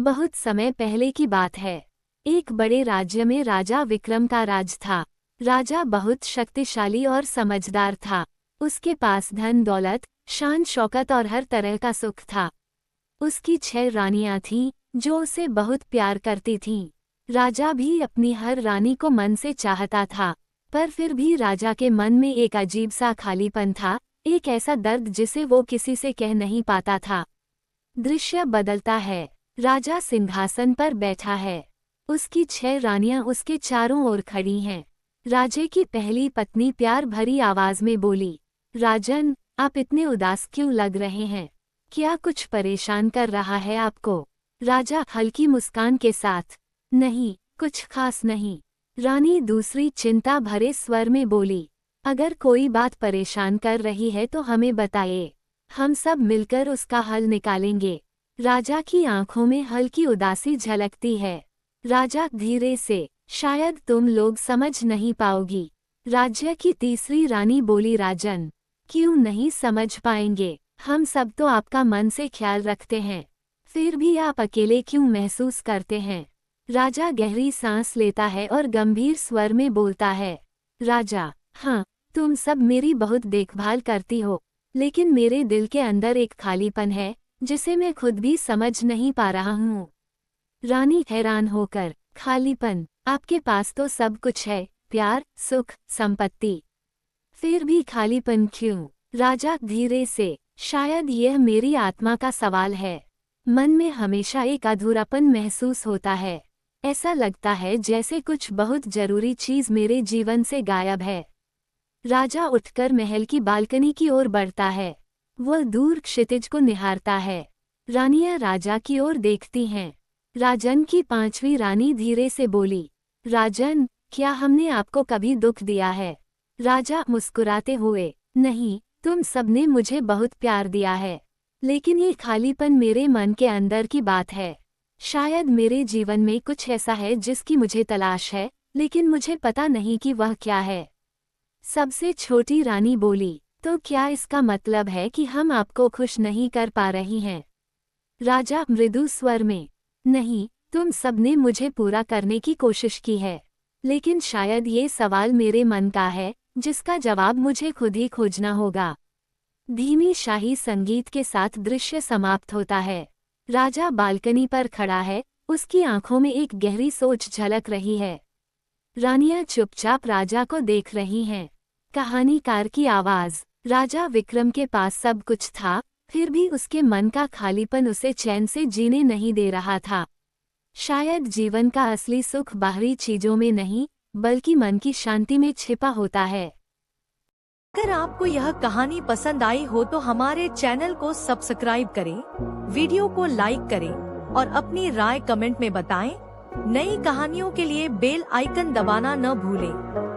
बहुत समय पहले की बात है। एक बड़े राज्य में राजा विक्रम का राज था। राजा बहुत शक्तिशाली और समझदार था। उसके पास धन दौलत, शान शौकत और हर तरह का सुख था। उसकी 6 रानियां थीं, जो उसे बहुत प्यार करती थीं। राजा भी अपनी हर रानी को मन से चाहता था, पर फिर भी राजा के मन में एक अजीब सा खालीपन था, एक ऐसा दर्द जिसे वो किसी से कह नहीं पाता था। दृश्य बदलता है। राजा सिंहासन पर बैठा है। उसकी 6 रानियां उसके चारों ओर खड़ी हैं। राजे की पहली पत्नी प्यार भरी आवाज में बोली, राजन, आप इतने उदास क्यों लग रहे हैं? क्या कुछ परेशान कर रहा है आपको? राजा हल्की मुस्कान के साथ, नहीं, कुछ खास नहीं। रानी दूसरी चिंता भरे स्वर में बोली, अगर कोई बात परेशान कर रही है तो हमें बताइए, हम सब मिलकर उसका हल निकालेंगे। राजा की आंखों में हल्की उदासी झलकती है। राजा धीरे से, शायद तुम लोग समझ नहीं पाओगी। राज्य की तीसरी रानी बोली, राजन, क्यों नहीं समझ पाएंगे? हम सब तो आपका मन से ख्याल रखते हैं, फिर भी आप अकेले क्यों महसूस करते हैं? राजा गहरी सांस लेता है और गंभीर स्वर में बोलता है, राजा, हाँ, तुम सब मेरी बहुत देखभाल करती हो, लेकिन मेरे दिल के अंदर एक खालीपन है जिसे मैं खुद भी समझ नहीं पा रहा हूँ। रानी हैरान होकर, खालीपन? आपके पास तो सब कुछ है, प्यार, सुख, संपत्ति, फिर भी खालीपन क्यों? राजा धीरे से, शायद यह मेरी आत्मा का सवाल है। मन में हमेशा एक अधूरापन महसूस होता है। ऐसा लगता है जैसे कुछ बहुत जरूरी चीज मेरे जीवन से गायब है। राजा उठकर महल की बालकनी की ओर बढ़ता है। वह दूर क्षितिज को निहारता है। रानियां राजा की ओर देखती हैं। राजन की 5वीं रानी धीरे से बोली, राजन, क्या हमने आपको कभी दुख दिया है? राजा मुस्कुराते हुए, नहीं, तुम सबने मुझे बहुत प्यार दिया है, लेकिन ये खालीपन मेरे मन के अंदर की बात है। शायद मेरे जीवन में कुछ ऐसा है जिसकी मुझे तलाश है, लेकिन मुझे पता नहीं कि वह क्या है। सबसे छोटी रानी बोली, तो क्या इसका मतलब है कि हम आपको खुश नहीं कर पा रही हैं? राजा मृदु स्वर में, नहीं, तुम सबने मुझे पूरा करने की कोशिश की है, लेकिन शायद ये सवाल मेरे मन का है, जिसका जवाब मुझे खुद ही खोजना होगा। धीमी शाही संगीत के साथ दृश्य समाप्त होता है। राजा बालकनी पर खड़ा है, उसकी आंखों में एक गहरी सोच झलक रही है। रानियां चुपचाप राजा को देख रही हैं। कहानीकार की आवाज, राजा विक्रम के पास सब कुछ था, फिर भी उसके मन का खालीपन उसे चैन से जीने नहीं दे रहा था। शायद जीवन का असली सुख बाहरी चीजों में नहीं, बल्कि मन की शांति में छिपा होता है। अगर आपको यह कहानी पसंद आई हो तो हमारे चैनल को सब्सक्राइब करें, वीडियो को लाइक करें और अपनी राय कमेंट में बताएं। नई कहानियों के लिए बेल आइकन दबाना न भूलें।